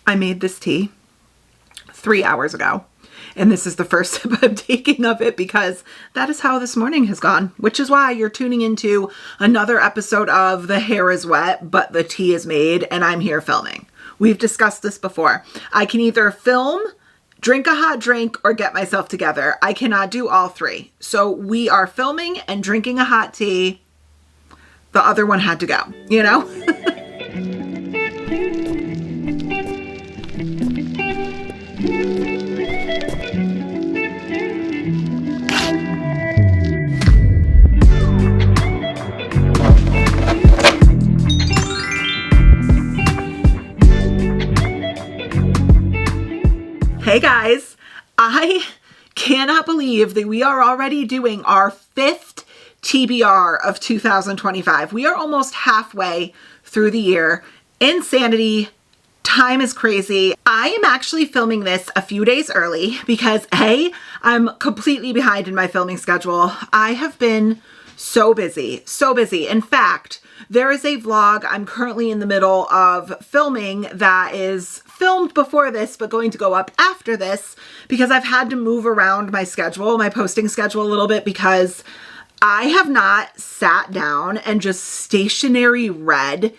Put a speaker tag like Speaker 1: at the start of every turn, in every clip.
Speaker 1: I made this tea 3 hours ago, and this is the first sip I'm taking of it because that is how this morning has gone, which is why you're tuning into another episode of The Hair is Wet, but the tea is made, and I'm here filming. We've discussed this before. I can either film, drink a hot drink, or get myself together. I cannot do all three. So we are filming and drinking a hot tea. The other one had to go, you know? Hey guys, I cannot believe that we are already doing our 5th TBR of 2025. We are almost halfway through the year. Insanity. Time is crazy. I am actually filming this a few days early because I'm completely behind in my filming schedule. I have been so busy, so busy. In fact, there is a vlog I'm currently in the middle of filming that is filmed before this, but going to go up after this because I've had to move around my schedule, my posting schedule a little bit because I have not sat down and just stationary read,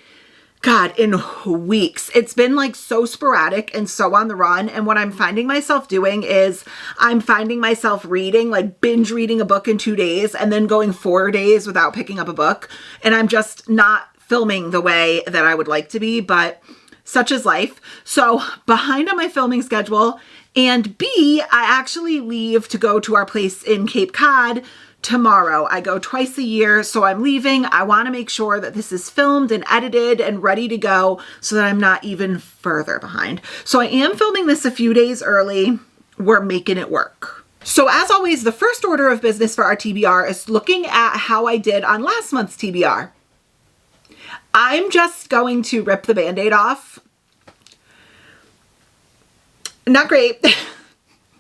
Speaker 1: God, in weeks. It's been like so sporadic and so on the run. And what I'm finding myself doing is I'm finding myself reading, like binge reading a book in 2 days and then going 4 days without picking up a book. And I'm just not filming the way that I would like to be, but such is life. So behind on my filming schedule, and B, I actually leave to go to our place in Cape Cod tomorrow. I go twice a year, so I'm leaving. I want to make sure that this is filmed and edited and ready to go so that I'm not even further behind. So I am filming this a few days early. We're making it work. So as always, the first order of business for our TBR is looking at how I did on last month's TBR. I'm just going to rip the Band-Aid off. Not great.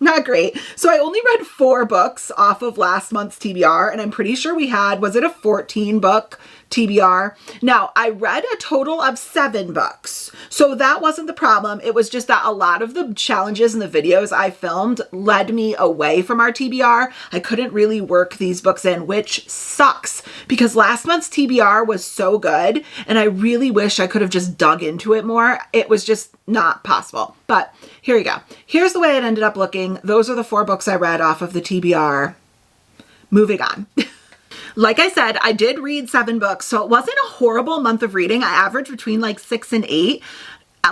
Speaker 1: Not great. So I only read 4 books off of last month's TBR, and I'm pretty sure we had, was it a 14 book TBR? Now, I read a total of 7 books. So that wasn't the problem. It was just that a lot of the challenges in the videos I filmed led me away from our TBR. I couldn't really work these books in, which sucks because last month's TBR was so good, and I really wish I could have just dug into it more. It was just not possible. But here we go. Here's the way it ended up looking. Those are the 4 books I read off of the TBR. Moving on. Like I said, I did read 7 books, so it wasn't a horrible month of reading. I averaged between like 6 and 8.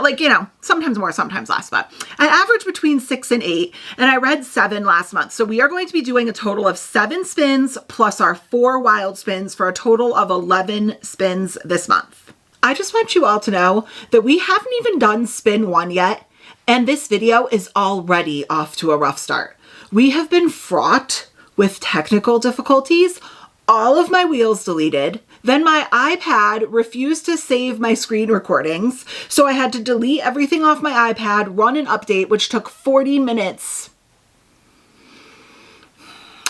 Speaker 1: Like, you know, sometimes more, sometimes less, but I averaged between 6 and 8, and I read 7 last month. So we are going to be doing a total of 7 spins plus our 4 wild spins for a total of 11 spins this month. I just want you all to know that we haven't even done spin 1 yet, and this video is already off to a rough start. We have been fraught with technical difficulties. All of my wheels deleted. Then my iPad refused to save my screen recordings, so I had to delete everything off my iPad, run an update, which took 40 minutes.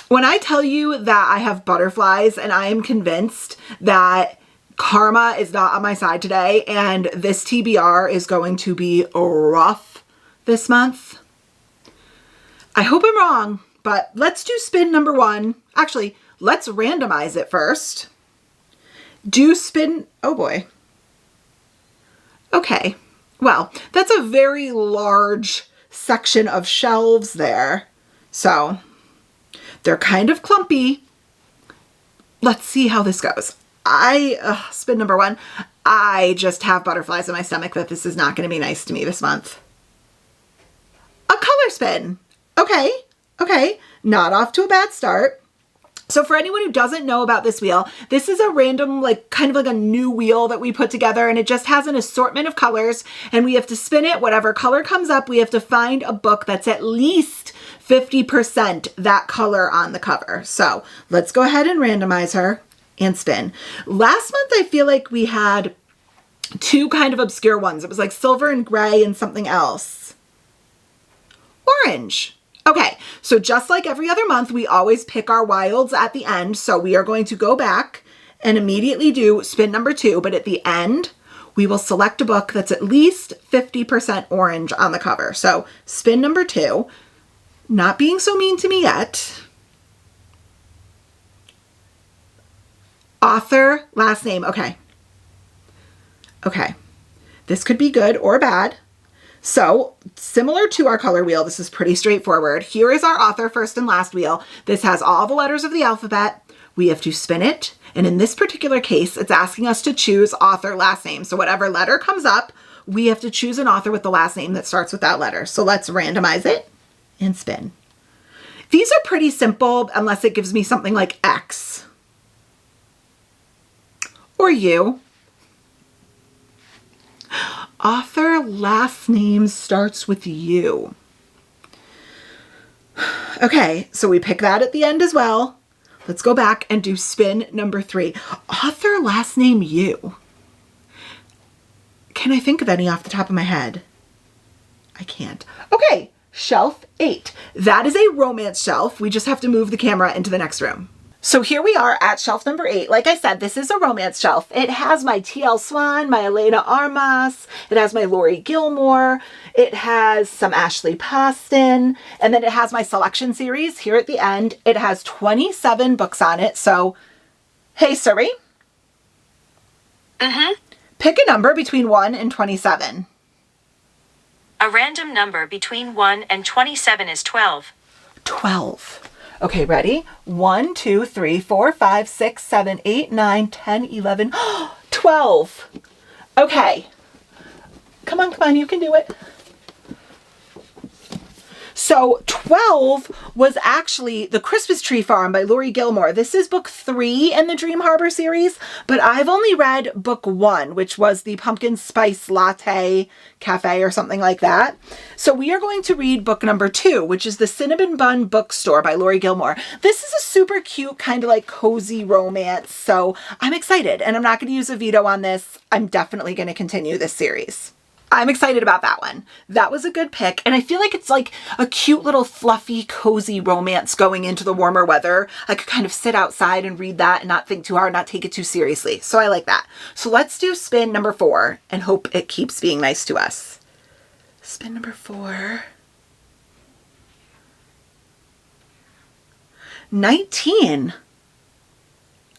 Speaker 1: When I tell you that I have butterflies and I am convinced that karma is not on my side today and this TBR is going to be rough this month, I hope I'm wrong, but let's do spin number 1. Actually, let's randomize it first. Do spin, oh boy. Okay, well, that's a very large section of shelves there. So they're kind of clumpy. Let's see how this goes. Spin number 1. I just have butterflies in my stomach that this is not going to be nice to me this month. A color spin. Okay, not off to a bad start. So for anyone who doesn't know about this wheel, this is a random, like kind of like a new wheel that we put together, and it just has an assortment of colors, and we have to spin it. Whatever color comes up, we have to find a book that's at least 50% that color on the cover. So let's go ahead and randomize her and spin. Last month, I feel like we had 2 kind of obscure ones. It was like silver and gray and something else. Orange. Okay, so just like every other month, we always pick our wilds at the end. So we are going to go back and immediately do spin number 2. But at the end, we will select a book that's at least 50% orange on the cover. So spin number 2, not being so mean to me yet. Author, last name, okay. Okay, this could be good or bad. So similar to our color wheel, this is pretty straightforward. Here is our author first and last wheel. This has all the letters of the alphabet. We have to spin it. And in this particular case, it's asking us to choose author last name. So whatever letter comes up, we have to choose an author with the last name that starts with that letter. So let's randomize it and spin. These are pretty simple unless it gives me something like X or U. Author last name starts with U. Okay, so we pick that at the end as well. Let's go back and do spin number 3. Author last name U. Can I think of any off the top of my head? I can't. Okay, shelf 8. That is a romance shelf. We just have to move the camera into the next room. So here we are at shelf number 8. Like I said, this is a romance shelf. It has my T.L. Swan, my Elena Armas. It has my Lori Gilmore. It has some Ashley Poston. And then it has my selection series here at the end. It has 27 books on it. So, hey Siri. Pick a number between 1 and 27.
Speaker 2: A random number between 1 and 27 is 12.
Speaker 1: 12. Okay, ready? 1, 2, 3, 4, 5, 6, 7, 8, 9, 10, 11, 12. Okay. Come on, you can do it. So 12 was actually The Christmas Tree Farm by Lori Gilmore. This is book 3 in the Dream Harbor series, but I've only read book 1, which was the Pumpkin Spice Latte Cafe or something like that. So we are going to read book number 2, which is The Cinnamon Bun Bookstore by Lori Gilmore. This is a super cute, kind of like cozy romance. So I'm excited, and I'm not going to use a veto on this. I'm definitely going to continue this series. I'm excited about that one. That was a good pick. And I feel like it's like a cute little fluffy, cozy romance going into the warmer weather. I could kind of sit outside and read that and not think too hard, not take it too seriously. So I like that. So let's do spin number 4 and hope it keeps being nice to us. Spin number 4. 19.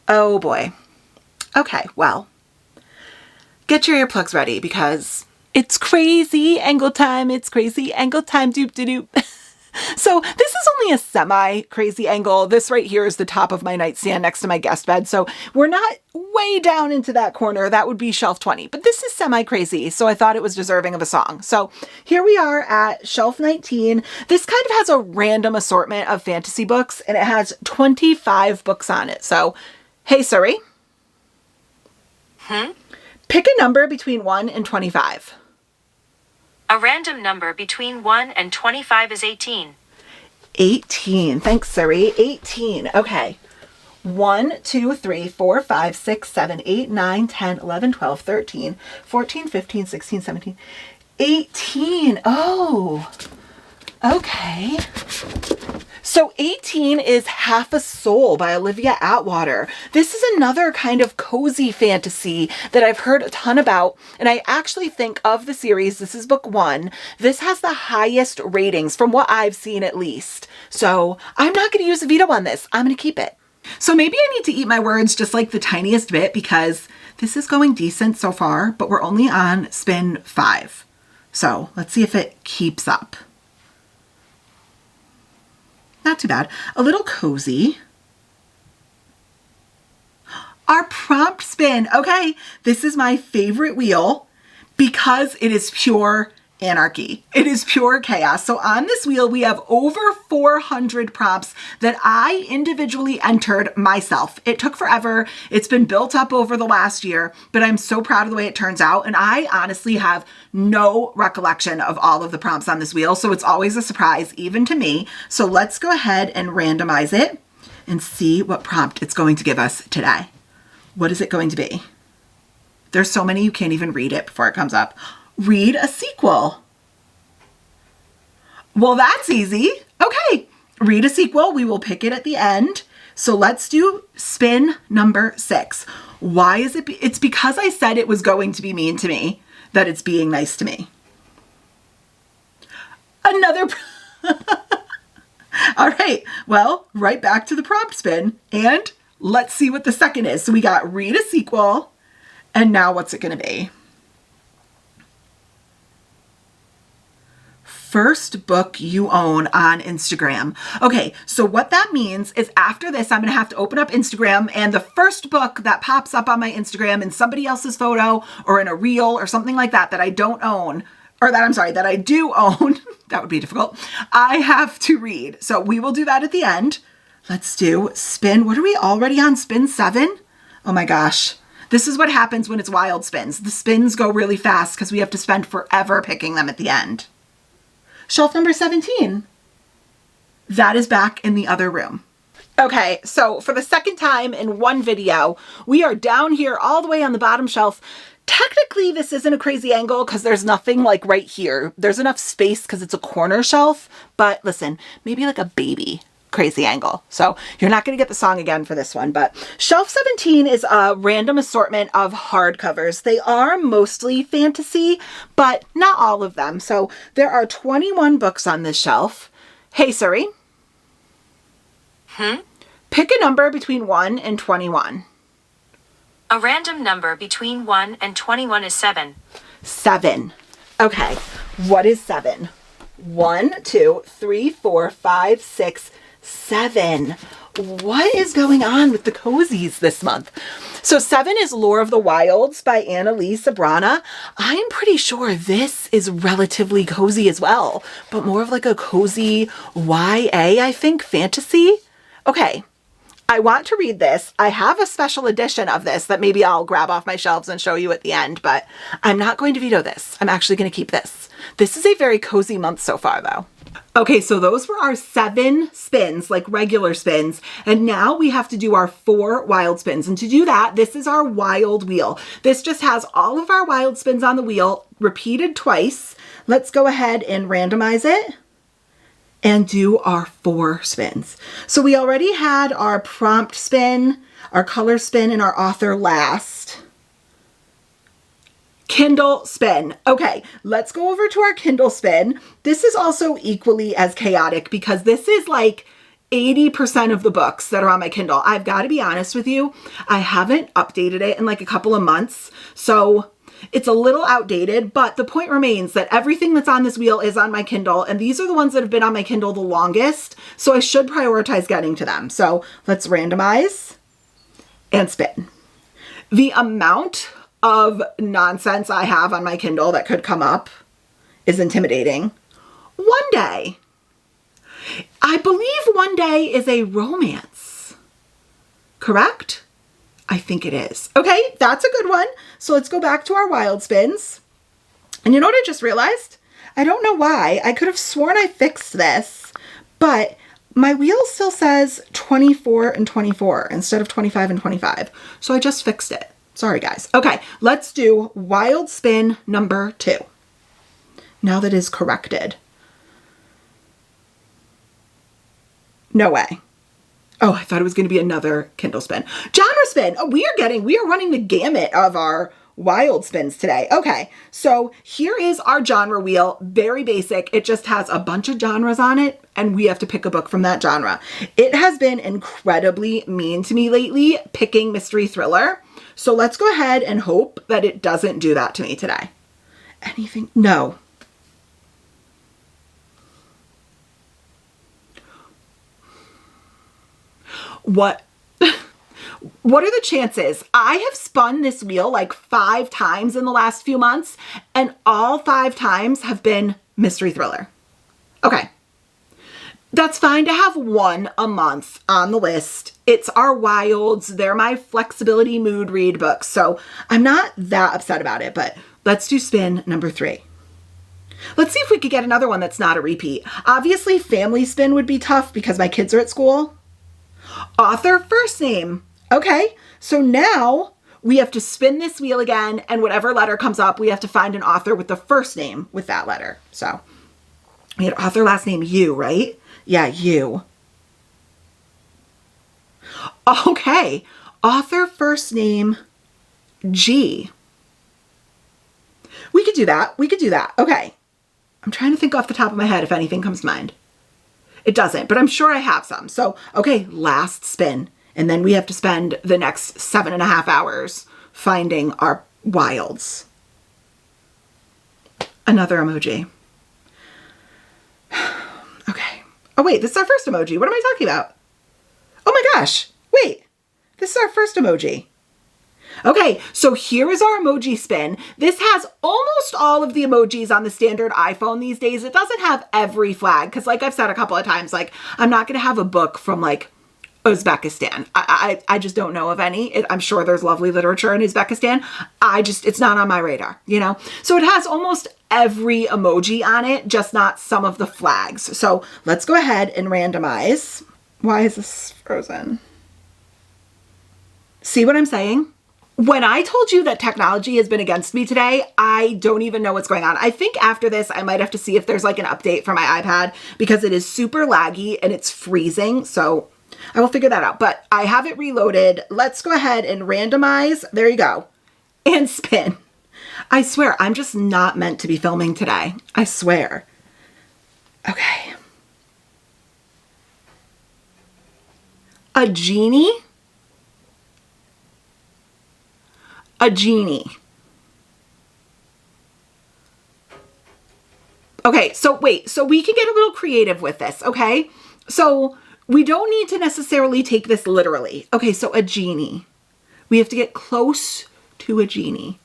Speaker 1: Oh boy. Okay, well, get your earplugs ready because it's crazy angle time. It's crazy angle time. Doop de doop. So this is only a semi crazy angle. This right here is the top of my nightstand next to my guest bed. So we're not way down into that corner. That would be shelf 20, but this is semi crazy. So I thought it was deserving of a song. So here we are at shelf 19. This kind of has a random assortment of fantasy books and it has 25 books on it. So, hey Siri. Pick a number between 1 and 25.
Speaker 2: A random number between 1 and 25 is 18.
Speaker 1: 18. Thanks, Siri. 18. Okay. 1, 2, 3, 4, 5, 6, 7, 8, 9, 10, 11, 12, 13, 14, 15, 16, 17, 18. Oh, okay. So 18 is Half a Soul by Olivia Atwater. This is another kind of cozy fantasy that I've heard a ton about. And I actually think of the series, this is book 1. This has the highest ratings from what I've seen at least. So I'm not going to use a veto on this. I'm going to keep it. So maybe I need to eat my words just like the tiniest bit because this is going decent so far, but we're only on spin 5. So let's see if it keeps up. Not too bad. A little cozy. Our prompt spin. Okay, this is my favorite wheel because it is pure anarchy. It is pure chaos. So on this wheel, we have over 400 prompts that I individually entered myself. It took forever. It's been built up over the last year, but I'm so proud of the way it turns out. And I honestly have no recollection of all of the prompts on this wheel. So it's always a surprise, even to me. So let's go ahead and randomize it and see what prompt it's going to give us today. What is it going to be? There's so many you can't even read it before it comes up. Read a sequel. Well, that's easy. Okay, read a sequel. We will pick it at the end. So let's do spin number 6. Why is it? It's because I said it was going to be mean to me that it's being nice to me. Another. All right. Well, right back to the prompt spin. And let's see what the second is. So we got read a sequel. And now what's it going to be? First book you own on Instagram. Okay, so what that means is after this, I'm going to have to open up Instagram, and the first book that pops up on my Instagram in somebody else's photo or in a reel or something like that that I don't own, or that I'm sorry, that I do own, that would be difficult, I have to read. So we will do that at the end. Let's do spin. What are we already on? Spin 7? Oh my gosh. This is what happens when it's wild spins. The spins go really fast because we have to spend forever picking them at the end. Shelf number 17. That is back in the other room. Okay, so for the second time in one video, we are down here all the way on the bottom shelf. Technically, this isn't a crazy angle because there's nothing like right here. There's enough space because it's a corner shelf, but listen, maybe like a baby crazy angle. So you're not going to get the song again for this one, but shelf 17 is a random assortment of hardcovers. They are mostly fantasy, but not all of them. So there are 21 books on this shelf. Hey, Siri. Pick a number between 1 and 21.
Speaker 2: A random number between 1 and 21 is 7.
Speaker 1: 7. Okay. What is 7? 1, 2, 3, 4, 5, 6, 7. What is going on with the cozies this month? So 7 is Lore of the Wilds by Annalise Abrana. I'm pretty sure this is relatively cozy as well, but more of like a cozy YA, I think, fantasy. Okay, I want to read this. I have a special edition of this that maybe I'll grab off my shelves and show you at the end, but I'm not going to veto this. I'm actually going to keep this. This is a very cozy month so far, though. Okay, so those were our 7 spins, like regular spins, and now we have to do our 4 wild spins. And to do that, this is our wild wheel. This just has all of our wild spins on the wheel, repeated twice. Let's go ahead and randomize it and do our 4 spins. So we already had our prompt spin, our color spin, and our author last. Kindle spin. Okay, let's go over to our Kindle spin. This is also equally as chaotic because this is like 80% of the books that are on my Kindle. I've got to be honest with you, I haven't updated it in like a couple of months, so it's a little outdated, but the point remains that everything that's on this wheel is on my Kindle, and these are the ones that have been on my Kindle the longest, so I should prioritize getting to them. So let's randomize and spin. The amount of nonsense I have on my Kindle that could come up is intimidating. One Day. I believe One Day is a romance. Correct? I think it is. Okay, that's a good one. So let's go back to our wild spins. And you know what I just realized? I don't know why. I could have sworn I fixed this, but my wheel still says 24 and 24 instead of 25 and 25. So I just fixed it. Sorry, guys. Okay, let's do wild spin number 2. Now that is corrected. No way. Oh, I thought it was going to be another Kindle spin. Genre spin. Oh, we are running the gamut of our wild spins today. Okay, so here is our genre wheel. Very basic. It just has a bunch of genres on it, and we have to pick a book from that genre. It has been incredibly mean to me lately, picking mystery thriller. So let's go ahead and hope that it doesn't do that to me today. Anything? No. What are the chances? I have spun this wheel like 5 times in the last few months, and all 5 times have been mystery thriller. Okay. That's fine to have one a month on the list. It's our wilds. They're my flexibility mood read books. So I'm not that upset about it, but let's do spin number 3. Let's see if we could get another one that's not a repeat. Obviously, family spin would be tough because my kids are at school. Author first name. Okay, so now we have to spin this wheel again, and whatever letter comes up, we have to find an author with the first name with that letter. So we had author last name U, right? Yeah, U. Okay, author first name G. We could do that. We could do that. Okay. I'm trying to think off the top of my head if anything comes to mind. It doesn't, but I'm sure I have some. So, okay, last spin. And then we have to spend the next 7.5 hours finding our wilds. Another emoji. Okay. Oh, wait, this is our first emoji. What am I talking about? Oh my gosh. Wait, this is our first emoji. Okay, so here is our emoji spin. This has almost all of the emojis on the standard iPhone these days. It doesn't have every flag because, like I've said a couple of times, like I'm not going to have a book from like Uzbekistan. I just don't know of any. I'm sure there's lovely literature in Uzbekistan. It's not on my radar, you know? So it has almost every emoji on it, just not some of the flags. So let's go ahead and randomize. Why is this frozen? See what I'm saying? When I told you that technology has been against me today, I don't even know what's going on. I think after this, I might have to see if there's like an update for my iPad because it is super laggy and it's freezing. So I will figure that out, but I have it reloaded. Let's go ahead and randomize. There you go. And spin. I swear, I'm just not meant to be filming today. I swear. Okay. A genie? A genie. Okay, so wait, so we can get a little creative with this, okay? So we don't need to necessarily take this literally. Okay, so a genie. We have to get close to a genie.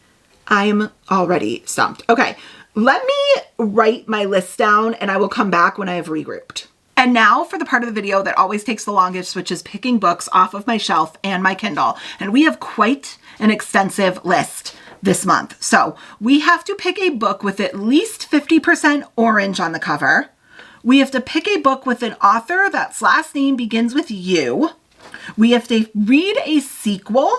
Speaker 1: I'm already stumped. Okay, let me write my list down and I will come back when I have regrouped. And now for the part of the video that always takes the longest, which is picking books off of my shelf and my Kindle. And we have quite an extensive list this month. So we have to pick a book with at least 50% orange on the cover. We have to pick a book with an author that's last name begins with U. We have to read a sequel.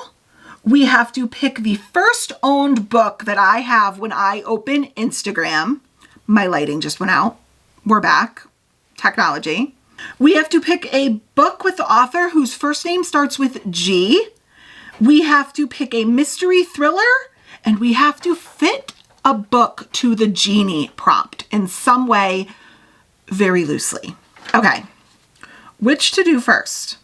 Speaker 1: We have to pick the first owned book that I have when I open Instagram. My lighting just went out. We're back. Technology. We have to pick a book with the author whose first name starts with G. We have to pick a mystery thriller, and we have to fit a book to the genie prompt in some way, very loosely. Okay, which to do first?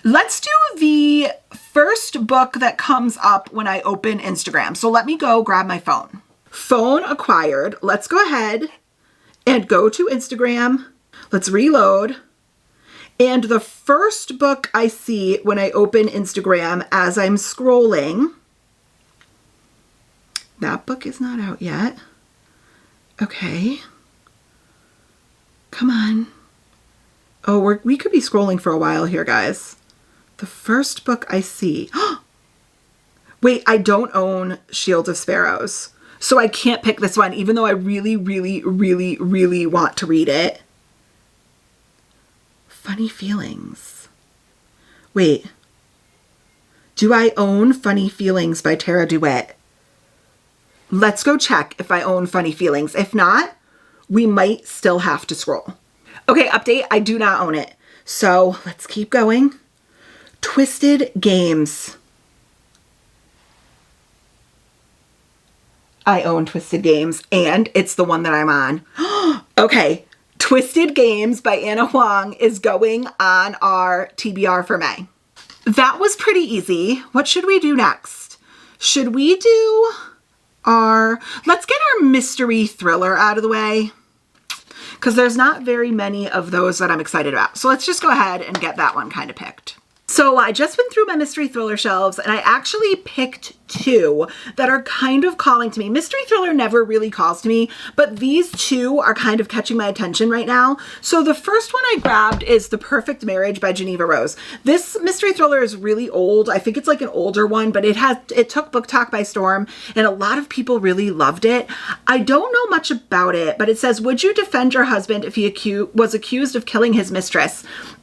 Speaker 1: Let's do the first book that comes up when I open Instagram. So let me go grab my phone. Phone acquired. Let's go ahead and go to Instagram. Let's reload. And the first book I see when I open Instagram as I'm scrolling, that book is not out yet. Okay. Come on. Oh, we could be scrolling for a while here, guys. The first book I see. Wait, I don't own Shield of Sparrows. So I can't pick this one, even though I really, really, really, really want to read it. Funny Feelings. Wait. Do I own Funny Feelings by Tara DeWitt? Let's go check if I own Funny Feelings. If not, we might still have to scroll. Okay, update. I do not own it. So let's keep going. Twisted Games. I own Twisted Games, and it's the one that I'm on. Okay, Twisted Games by Anna Huang is going on our TBR for May. That was pretty easy. What should we do next? Should we do let's get our mystery thriller out of the way, because there's not very many of those that I'm excited about. So let's just go ahead and get that one kind of picked. So I just went through my mystery thriller shelves and I actually picked two that are kind of calling to me. Mystery thriller never really calls to me, but these two are kind of catching my attention right now. So the first one I grabbed is The Perfect Marriage by Geneva Rose. This mystery thriller is really old. I think it's like an older one, but it took Book Talk by storm and a lot of people really loved it. I don't know much about it, but it says, would you defend your husband if he was accused of killing his mistress?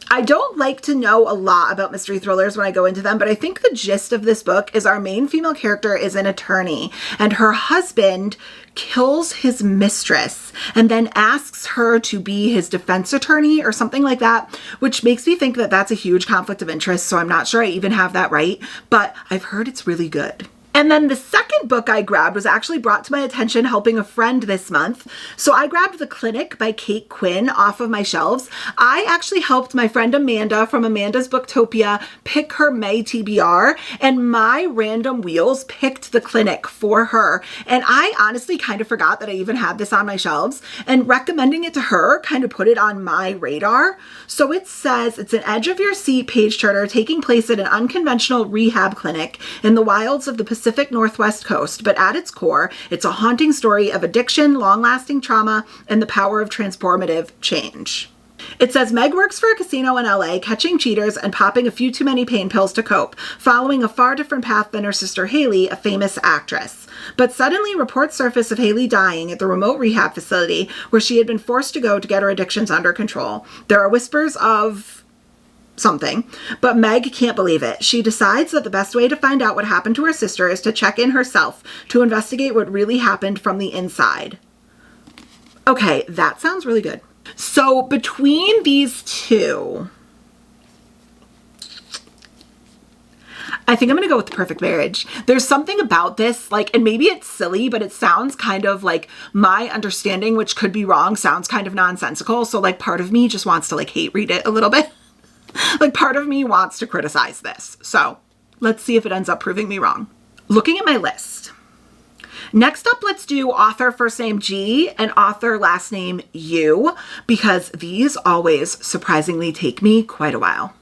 Speaker 1: I don't like to know a lot about mystery thrillers when I go into them, but I think the gist of this book is our main female character is an attorney, and her husband kills his mistress and then asks her to be his defense attorney or something like that, which makes me think that that's a huge conflict of interest. So I'm not sure I even have that right, but I've heard it's really good. And then the second book I grabbed was actually brought to my attention helping a friend this month. So I grabbed The Clinic by Kate Quinn off of my shelves. I actually helped my friend Amanda from Amanda's Booktopia pick her May TBR, and my random wheels picked The Clinic for her. And I honestly kind of forgot that I even had this on my shelves, and recommending it to her kind of put it on my radar. So it says it's an edge of your seat page turner taking place at an unconventional rehab clinic in the wilds of the Pacific Northwest coast, but at its core, it's a haunting story of addiction, long-lasting trauma, and the power of transformative change. It says Meg works for a casino in LA, catching cheaters and popping a few too many pain pills to cope, following a far different path than her sister Haley, a famous actress. But suddenly reports surface of Haley dying at the remote rehab facility where she had been forced to go to get her addictions under control. There are whispers of something, but Meg can't believe it. She decides that the best way to find out what happened to her sister is to check in herself to investigate what really happened from the inside. Okay, that sounds really good. So between these two, I think I'm gonna go with The Perfect Marriage. There's something about this, like, and maybe it's silly, but it sounds kind of like my understanding, which could be wrong, sounds kind of nonsensical. So like part of me just wants to like hate read it a little bit. Like part of me wants to criticize this. So let's see if it ends up proving me wrong. Looking at my list. Next up, let's do author first name G and author last name U, because these always surprisingly take me quite a while.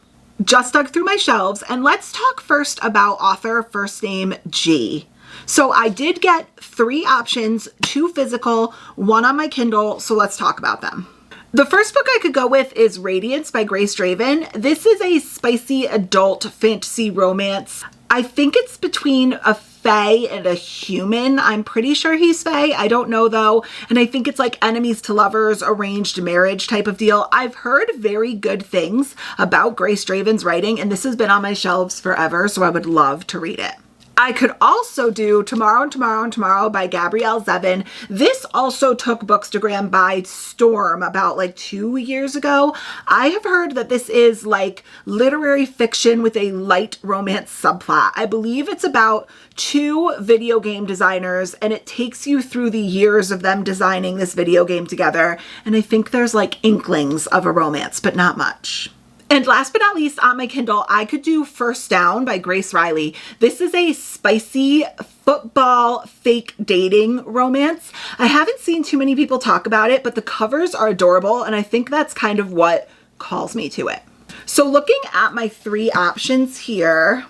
Speaker 1: Just dug through my shelves, and let's talk first about author first name G. So I did get 3 options, 2 physical, 1 on my Kindle, so let's talk about them. The first book I could go with is Radiance by Grace Draven. This is a spicy adult fantasy romance. I think it's between a fae and a human. I'm pretty sure he's fae. I don't know though. And I think it's like enemies to lovers, arranged marriage type of deal. I've heard very good things about Grace Draven's writing, and this has been on my shelves forever, so I would love to read it. I could also do Tomorrow and Tomorrow and Tomorrow by Gabrielle Zevin. This also took Bookstagram by storm about like 2 years ago. I have heard that this is like literary fiction with a light romance subplot. I believe it's about 2 video game designers, and it takes you through the years of them designing this video game together. And I think there's like inklings of a romance, but not much. And last but not least, on my Kindle, I could do First Down by Grace Riley. This is a spicy football fake dating romance. I haven't seen too many people talk about it, but the covers are adorable, and I think that's kind of what calls me to it. So looking at my 3 options here,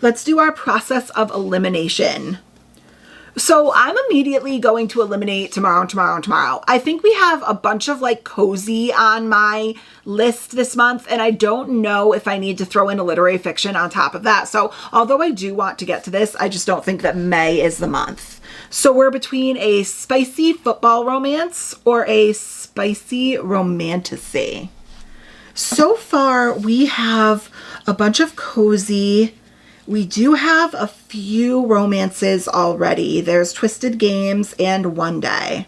Speaker 1: let's do our process of elimination. So I'm immediately going to eliminate Tomorrow and Tomorrow and Tomorrow. I think we have a bunch of like cozy on my list this month, and I don't know if I need to throw in a literary fiction on top of that. So although I do want to get to this, I just don't think that May is the month. So we're between a spicy football romance or a spicy romantasy. So far we have a bunch of cozy. We do have a few romances already. There's Twisted Games and One Day.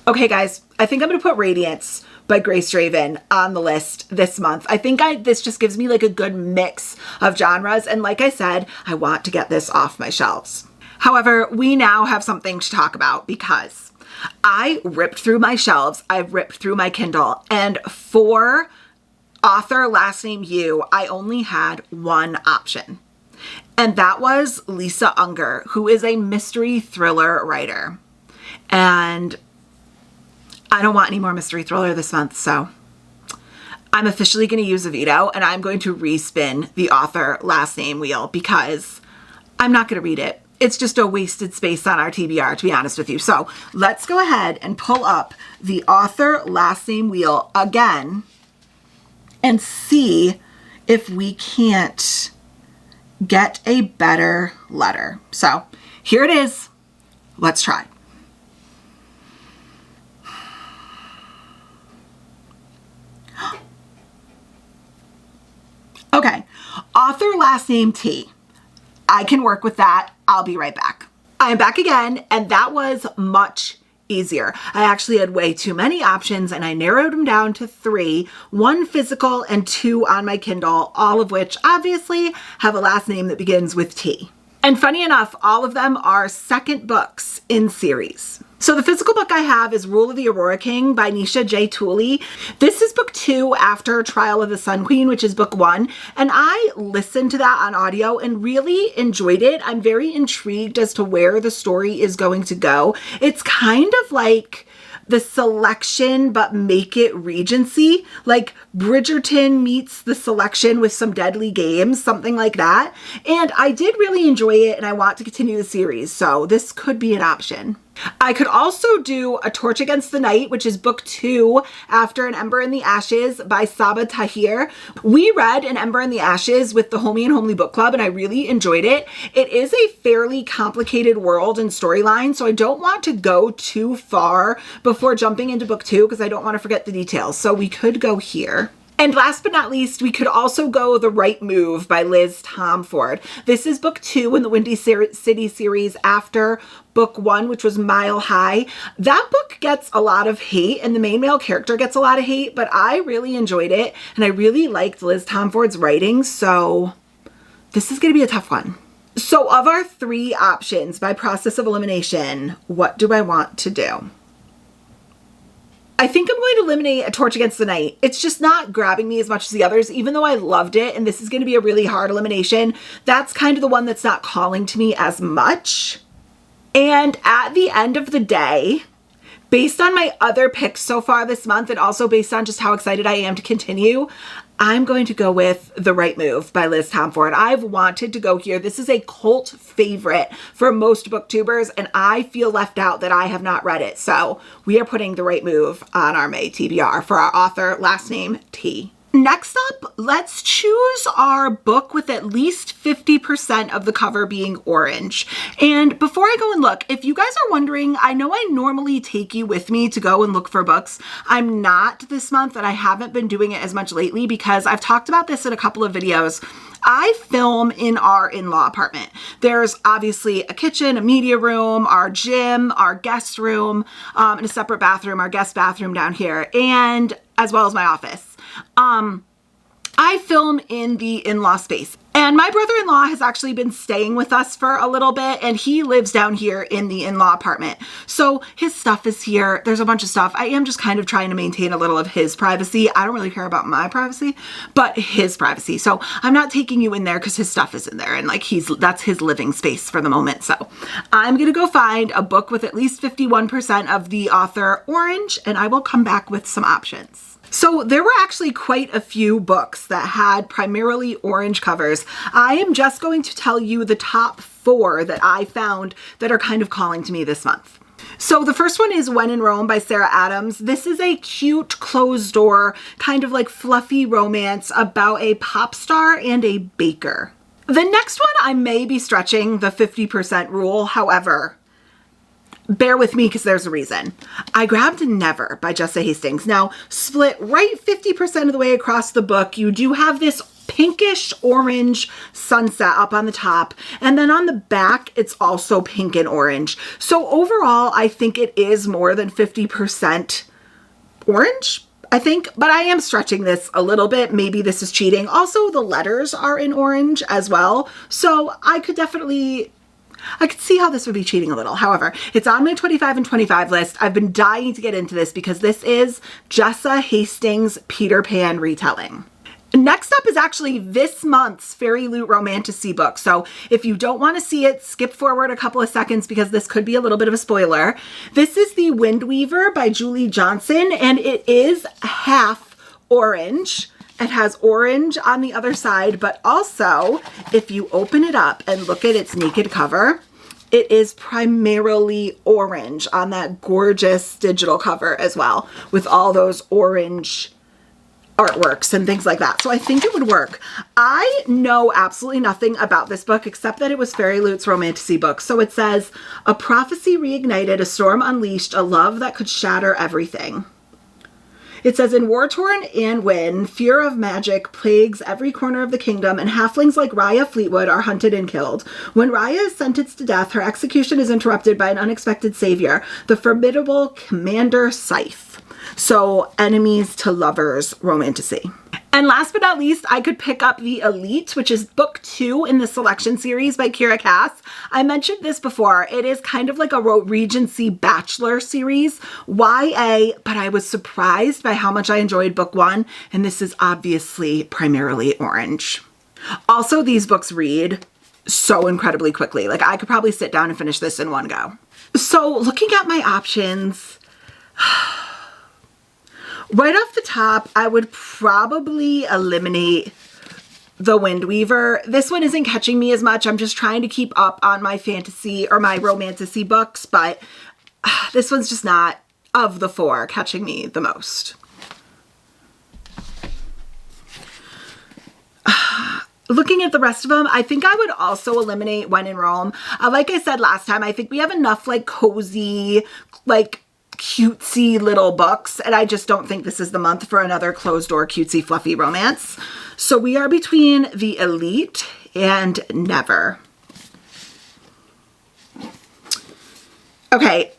Speaker 1: Okay, guys, I think I'm going to put Radiance by Grace Draven on the list this month. I think this just gives me like a good mix of genres. And like I said, I want to get this off my shelves. However, we now have something to talk about because I ripped through my shelves. I've ripped through my Kindle, and for author last name U, I only had 1 option, and that was Lisa Unger, who is a mystery thriller writer. And I don't want any more mystery thriller this month, so I'm officially going to use a veto, and I'm going to respin the author last name wheel because I'm not going to read it. It's just a wasted space on our TBR, to be honest with you. So let's go ahead and pull up the author last name wheel again and see if we can't get a better letter. So here it is. Let's try. Okay. Author last name T. I can work with that. I'll be right back. I am back again, and that was much easier. I actually had way too many options and I narrowed them down to 3, 1 physical and 2 on my Kindle, all of which obviously have a last name that begins with T. And funny enough, all of them are second books in series. So the physical book I have is Rule of the Aurora King by Nisha J. Tooley. This is book 2 after Trial of the Sun Queen, which is book 1. And I listened to that on audio and really enjoyed it. I'm very intrigued as to where the story is going to go. It's kind of like The Selection, but make it Regency. Like Bridgerton meets The Selection with some deadly games, something like that. And I did really enjoy it and I want to continue the series, so this could be an option. I could also do A Torch Against the Night, which is book 2 after An Ember in the Ashes by Saba Tahir. We read An Ember in the Ashes with the Homey and Homely book club and I really enjoyed it. It is a fairly complicated world and storyline, so I don't want to go too far before jumping into book 2 because I don't want to forget the details. So we could go here. And last but not least, we could also go The Right Move by Liz Tomford. This is book 2 in the Windy City series after book 1, which was Mile High. That book gets a lot of hate and the main male character gets a lot of hate, but I really enjoyed it and I really liked Liz Tomford's writing, so this is going to be a tough one. So of our 3 options by process of elimination, what do I want to do? I think I'm going to eliminate A Torch Against the Night. It's just not grabbing me as much as the others, even though I loved it, and this is going to be a really hard elimination. That's kind of the one that's not calling to me as much. And at the end of the day, based on my other picks so far this month, and also based on just how excited I am to continue, I'm going to go with The Right Move by Liz Tomford. I've wanted to go here. This is a cult favorite for most booktubers, and I feel left out that I have not read it. So we are putting The Right Move on our May TBR for our author, last name T. Next up, let's choose our book with at least 50% of the cover being orange. And before I go and look, if you guys are wondering, I know I normally take you with me to go and look for books. I'm not this month and I haven't been doing it as much lately because I've talked about this in a couple of videos. I film in our in-law apartment. There's obviously a kitchen, a media room, our gym, our guest room, and a separate bathroom, our guest bathroom down here, and as well as my office. I film in the in-law space. And my brother-in-law has actually been staying with us for a little bit and he lives down here in the in-law apartment. So his stuff is here. There's a bunch of stuff. I am just kind of trying to maintain a little of his privacy. I don't really care about my privacy, but his privacy. So I'm not taking you in there because his stuff is in there and like that's his living space for the moment. So I'm going to go find a book with at least 51% of the author orange and I will come back with some options. So there were actually quite a few books that had primarily orange covers. I am just going to tell you the top 4 that I found that are kind of calling to me this month. So the first one is When in Rome by Sarah Adams. This is a cute closed door, kind of like fluffy romance about a pop star and a baker. The next one I may be stretching the 50% rule, however, bear with me because there's a reason. I grabbed Never by Jessa Hastings. Now, split right 50% of the way across the book, you do have this pinkish orange sunset up on the top. And then on the back, it's also pink and orange. So overall, I think it is more than 50% orange, I think, but I am stretching this a little bit. Maybe this is cheating. Also, the letters are in orange as well. So I could see how this would be cheating a little. However, it's on my 25 and 25 list. I've been dying to get into this because this is Jessa Hastings' Peter Pan retelling. Next up is actually this month's Fairy Loot Romantasy book. So if you don't want to see it, skip forward a couple of seconds because this could be a little bit of a spoiler. This is The Windweaver by Julie Johnson, and it is half orange. It has orange on the other side, but also if you open it up and look at its naked cover, it is primarily orange on that gorgeous digital cover as well, with all those orange artworks and things like that. So I think it would work. I know absolutely nothing about this book except that it was Fairy Loot's Romantasy book. So it says, a prophecy reignited, a storm unleashed, a love that could shatter everything. It says, in war-torn Anwin, fear of magic plagues every corner of the kingdom, and halflings like Raya Fleetwood are hunted and killed. When Raya is sentenced to death, her execution is interrupted by an unexpected savior, the formidable Commander Scythe. So, enemies to lovers romantasy. And last but not least, I could pick up The Elite, which is book 2 in the Selection series by Kira Cass. I mentioned this before. It is kind of like a Regency Bachelor series, YA, but I was surprised by how much I enjoyed book 1, and this is obviously primarily orange. Also, these books read so incredibly quickly. Like, I could probably sit down and finish this in one go. So, looking at my options, right off the top, I would probably eliminate The Windweaver. This one isn't catching me as much. I'm just trying to keep up on my fantasy or my romantasy books, but this one's just not, of the 4, catching me the most. Looking at the rest of them, I think I would also eliminate When in Rome. Like I said last time, I think we have enough like cozy, like cutesy little books, and I just don't think this is the month for another closed door cutesy fluffy romance. So we are between The Elite and Never. Okay,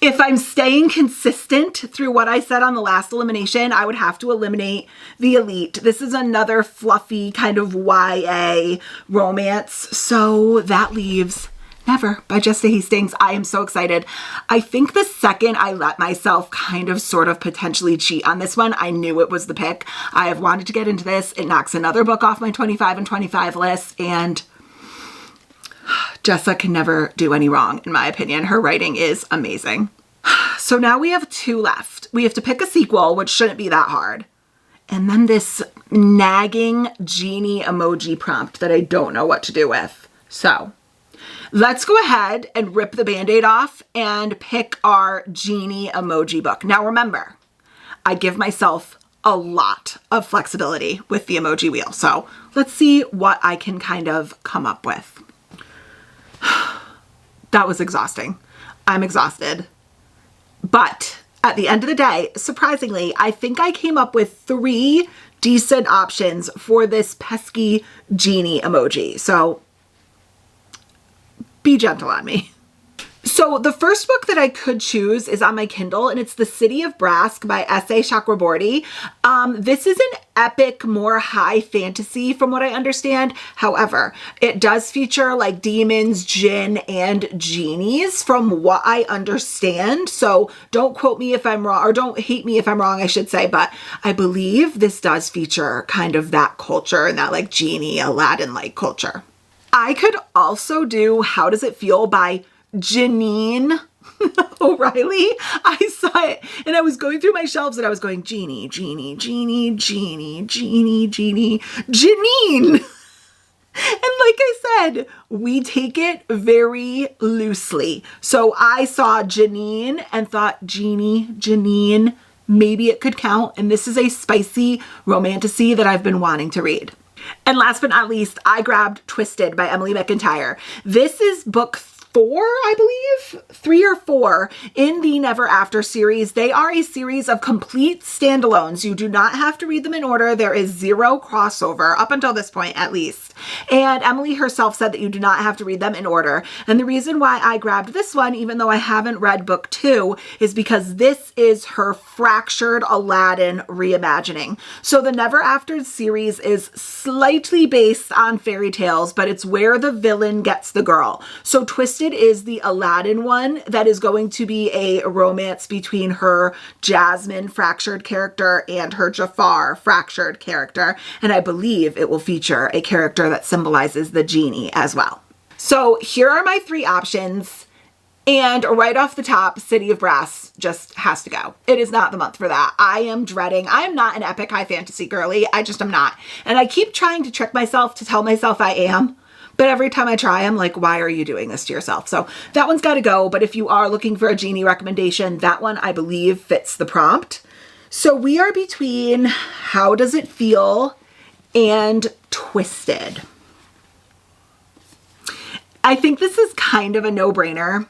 Speaker 1: if I'm staying consistent through what I said on the last elimination, I would have to eliminate The Elite. This is another fluffy kind of YA romance, so that leaves Never by Jessica Hastings. I am so excited. I think the second I let myself kind of sort of potentially cheat on this one, I knew it was the pick. I have wanted to get into this. It knocks another book off my 25 and 25 list, and Jessa can never do any wrong, in my opinion. Her writing is amazing. So now we have 2 left. We have to pick a sequel, which shouldn't be that hard. And then this nagging genie emoji prompt that I don't know what to do with. So let's go ahead and rip the Band-Aid off and pick our genie emoji book. Now remember, I give myself a lot of flexibility with the emoji wheel. So let's see what I can kind of come up with. That was exhausting. I'm exhausted. But at the end of the day, surprisingly, I think I came up with 3 decent options for this pesky genie emoji. So be gentle on me. So the first book that I could choose is on my Kindle, and it's The City of Brass by S.A. Chakraborty. This is an epic, more high fantasy from what I understand. However, it does feature like demons, jinn, and genies from what I understand. So don't quote me if I'm wrong, or don't hate me if I'm wrong, I should say, but I believe this does feature kind of that culture and that like genie, Aladdin-like culture. I could also do How Does It Feel by Janine O'Reilly. I saw it and I was going through my shelves and I was going, Genie, Genie, Genie, Genie, Genie, Genie, Janine. And like I said, we take it very loosely. So I saw Janine and thought, Genie, Janine, maybe it could count. And this is a spicy romantasy that I've been wanting to read. And last but not least, I grabbed Twisted by Emily McIntyre. This is book 4, I believe, 3 or 4 in the Never After series. They are a series of complete standalones. You do not have to read them in order. There is 0 crossover, up until this point at least. And Emily herself said that you do not have to read them in order. And the reason why I grabbed this one, even though I haven't read book 2, is because this is her fractured Aladdin reimagining. So the Never After series is slightly based on fairy tales, but it's where the villain gets the girl. So Twisted is the Aladdin one that is going to be a romance between her Jasmine fractured character and her Jafar fractured character. And I believe it will feature a character that symbolizes the genie as well. So here are my 3 options. And right off the top, City of Brass just has to go. It is not the month for that. I am dreading. I am not an epic high fantasy girly. I just am not. And I keep trying to trick myself to tell myself I am. But every time I try, I'm like, why are you doing this to yourself? So that one's got to go. But if you are looking for a genie recommendation, that one I believe fits the prompt. So we are between How Does It Feel and Twisted. I think this is kind of a no-brainer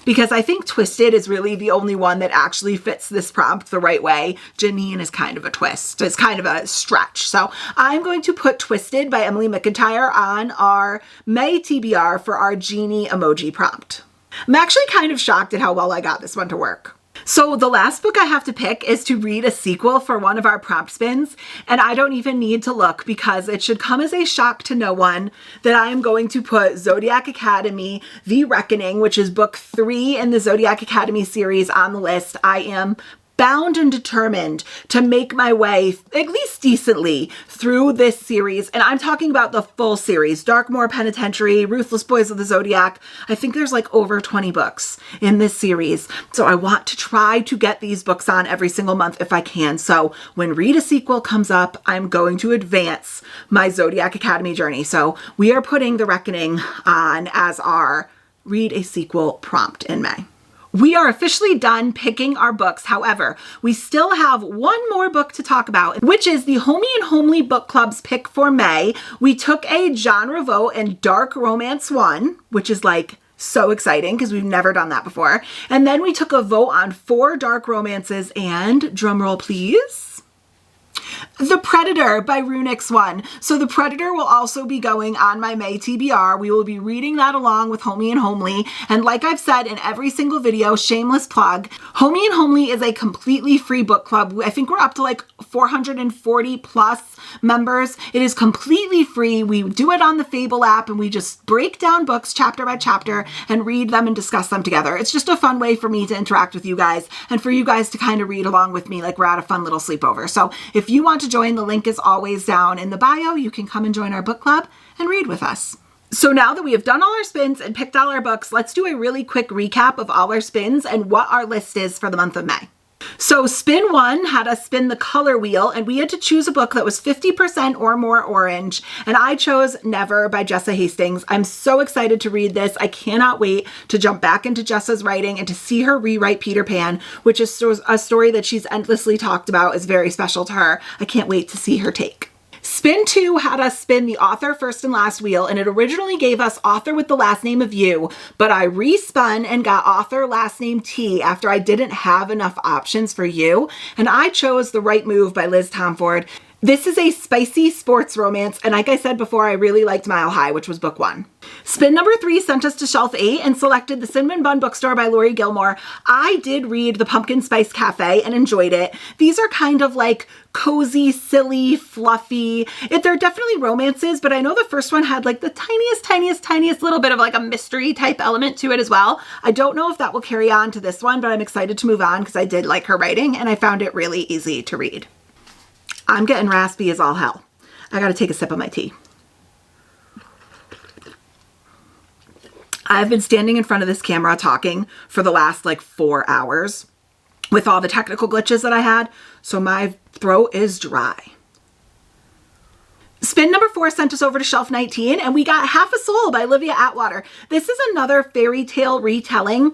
Speaker 1: because I think Twisted is really the only one that actually fits this prompt the right way. Janine is kind of a twist. It's kind of a stretch. So I'm going to put Twisted by Emily McIntyre on our May TBR for our genie emoji prompt. I'm actually kind of shocked at how well I got this one to work. So the last book I have to pick is to read a sequel for one of our prompt spins, and I don't even need to look because it should come as a shock to no one that I am going to put Zodiac Academy, The Reckoning, which is book 3 in the Zodiac Academy series, on the list. I am bound and determined to make my way at least decently through this series. And I'm talking about the full series: Darkmoor Penitentiary, Ruthless Boys of the Zodiac. I think there's like over 20 books in this series. So I want to try to get these books on every single month if I can. So when Read a Sequel comes up, I'm going to advance my Zodiac Academy journey. So we are putting The Reckoning on as our Read a Sequel prompt in May. We are officially done picking our books. However, we still have one more book to talk about, which is the Homey and Homely Book Club's pick for May. We took a genre vote and dark romance one, which is like so exciting because we've never done that before. And then we took a vote on 4 dark romances and, drumroll please, The Predator by Runix One. So The Predator will also be going on my May TBR. We will be reading that along with Homey and Homely. And like I've said in every single video, shameless plug, Homey and Homely is a completely free book club. I think we're up to like 440 plus members. It is completely free. We do it on the Fable app and we just break down books chapter by chapter and read them and discuss them together. It's just a fun way for me to interact with you guys and for you guys to kind of read along with me like we're at a fun little sleepover. So if you want to join, the link is always down in the bio. You can come and join our book club and read with us. So now that we have done all our spins and picked all our books, let's do a really quick recap of all our spins and what our list is for the month of May. So spin 1 had us spin the color wheel, and we had to choose a book that was 50% or more orange, and I chose Never by Jessa Hastings. I'm so excited to read this. I cannot wait to jump back into Jessa's writing and to see her rewrite Peter Pan, which is a story that she's endlessly talked about, is very special to her. I can't wait to see her take. Spin 2 had us spin the author first and last wheel, and it originally gave us author with the last name of U, but I respun and got author last name T after I didn't have enough options for U, and I chose The Right Move by Liz Tomford. This is a spicy sports romance, and like I said before, I really liked Mile High, which was book 1. Spin number 3 sent us to shelf 8 and selected The Cinnamon Bun Bookstore by Lori Gilmore. I did read The Pumpkin Spice Cafe and enjoyed it. These are kind of like cozy, silly, fluffy. They're definitely romances, but I know the first one had like the tiniest little bit of like a mystery type element to it as well. I don't know if that will carry on to this one, but I'm excited to move on because I did like her writing and I found it really easy to read. I'm getting raspy as all hell. I gotta take a sip of my tea. I've been standing in front of this camera talking for the last like 4 hours with all the technical glitches that I had, so my throat is dry. Spin number 4 sent us over to shelf 19 and we got Half a Soul by Olivia Atwater. This is another fairy tale retelling.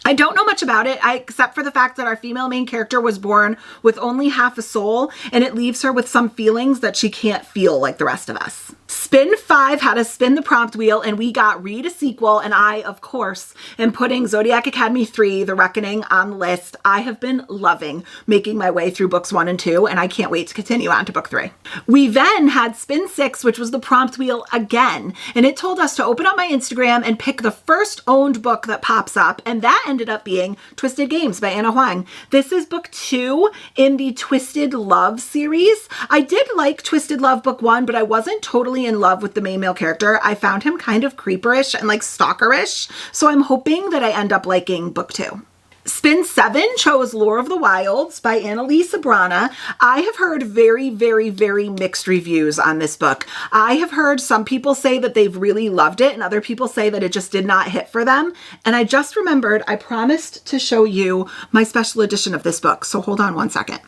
Speaker 1: I don't know much about it, except for the fact that our female main character was born with only half a soul, and it leaves her with some feelings that she can't feel like the rest of us. Spin 5 had us spin the prompt wheel, and we got Read a Sequel, and I, of course, am putting Zodiac Academy 3, The Reckoning, on the list. I have been loving making my way through books 1 and 2, and I can't wait to continue on to book 3. We then had Spin 6, which was the prompt wheel again, and it told us to open up my Instagram and pick the first owned book that pops up, and that ended up being Twisted Games by Anna Huang. This is book 2 in the Twisted Love series. I did like Twisted Love book 1, but I wasn't totally in love with the main male character. I found him kind of creeperish and like stalkerish, so I'm hoping that I end up liking book 2. Spin 7 chose Lore of the Wilds by Annalise Abrana. I have heard very mixed reviews on this book. I have heard some people say that they've really loved it and other people say that it just did not hit for them. And I just remembered I promised to show you my special edition of this book, so hold on one second.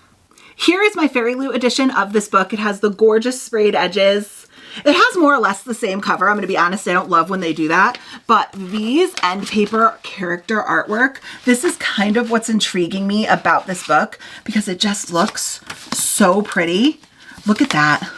Speaker 1: Here is my Fairy Loot edition of this book. It has the gorgeous sprayed edges. It has more or less the same cover. I'm going to be honest, I don't love when they do that, but these end paper character artwork, this is kind of what's intriguing me about this book because it just looks so pretty. Look at that.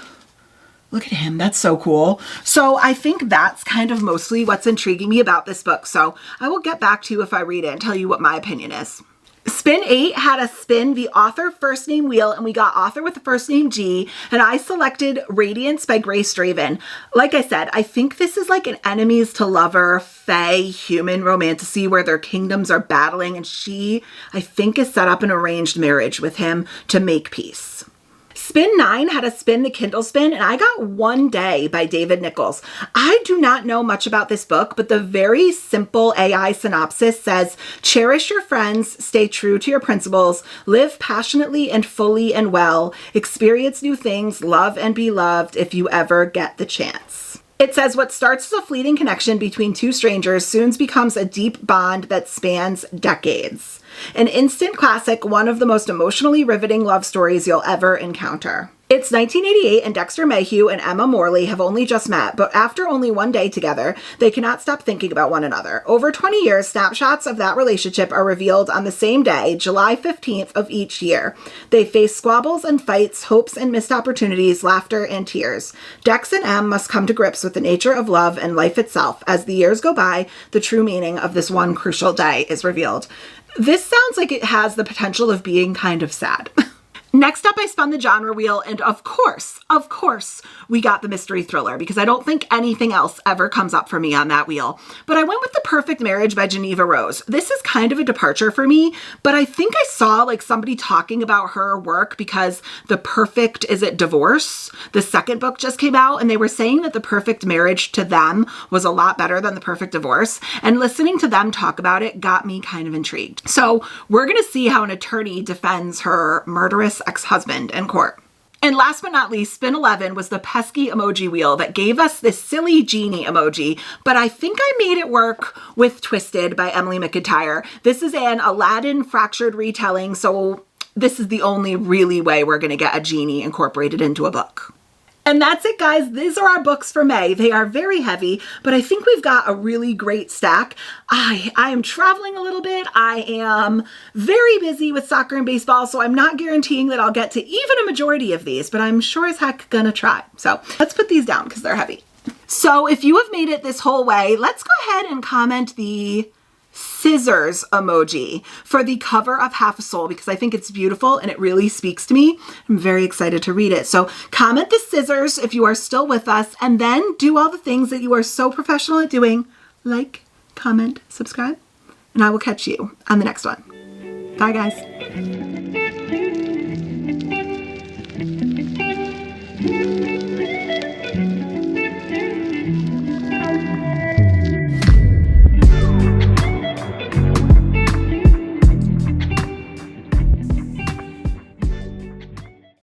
Speaker 1: Look at him. That's so cool. So I think that's kind of mostly what's intriguing me about this book. So I will get back to you if I read it and tell you what my opinion is. Spin 8 had us spin the author first name wheel, and we got author with the first name G, and I selected Radiance by Grace Draven. Like I said, I think this is like an enemies to lover, fae, human romantasy where their kingdoms are battling, and she, I think, is set up an arranged marriage with him to make peace. Spin 9 had us spin the Kindle spin, and I got One Day by David Nichols. I do not know much about this book, but the very simple AI synopsis says, cherish your friends, stay true to your principles, live passionately and fully and well, experience new things, love and be loved if you ever get the chance. It says what starts as a fleeting connection between two strangers soon becomes a deep bond that spans decades. An instant classic, one of the most emotionally riveting love stories you'll ever encounter. It's 1988 and Dexter Mayhew and Emma Morley have only just met, but after only one day together, they cannot stop thinking about one another. Over 20 years, snapshots of that relationship are revealed on the same day, July 15th of each year. They face squabbles and fights, hopes and missed opportunities, laughter and tears. Dex and Em must come to grips with the nature of love and life itself. As the years go by, the true meaning of this one crucial day is revealed. This sounds like it has the potential of being kind of sad. Next up, I spun the genre wheel, and of course, we got the mystery thriller because I don't think anything else ever comes up for me on that wheel. But I went with The Perfect Marriage by Geneva Rose. This is kind of a departure for me, but I think I saw like somebody talking about her work because The Perfect, is it Divorce? The second book just came out, and they were saying that The Perfect Marriage to them was a lot better than The Perfect Divorce. And listening to them talk about it got me kind of intrigued. So we're going to see how an attorney defends her murderous ex-husband in court. And last but not least, spin 11 was the pesky emoji wheel that gave us this silly genie emoji, but I think I made it work with Twisted by Emily McIntyre. This is an Aladdin fractured retelling, so this is the only really way we're going to get a genie incorporated into a book. And that's it, guys. These are our books for May. They are very heavy, but I think we've got a really great stack. I am traveling a little bit. I am very busy with soccer and baseball, so I'm not guaranteeing that I'll get to even a majority of these, but I'm sure as heck gonna try. So let's put these down because they're heavy. So if you have made it this whole way, let's go ahead and comment the scissors emoji for the cover of Half a Soul because I think it's beautiful and it really speaks to me. I'm very excited to read it. So comment the scissors if you are still with us, and then do all the things that you are so professional at doing, like, comment, subscribe, and I will catch you on the next one. Bye, guys.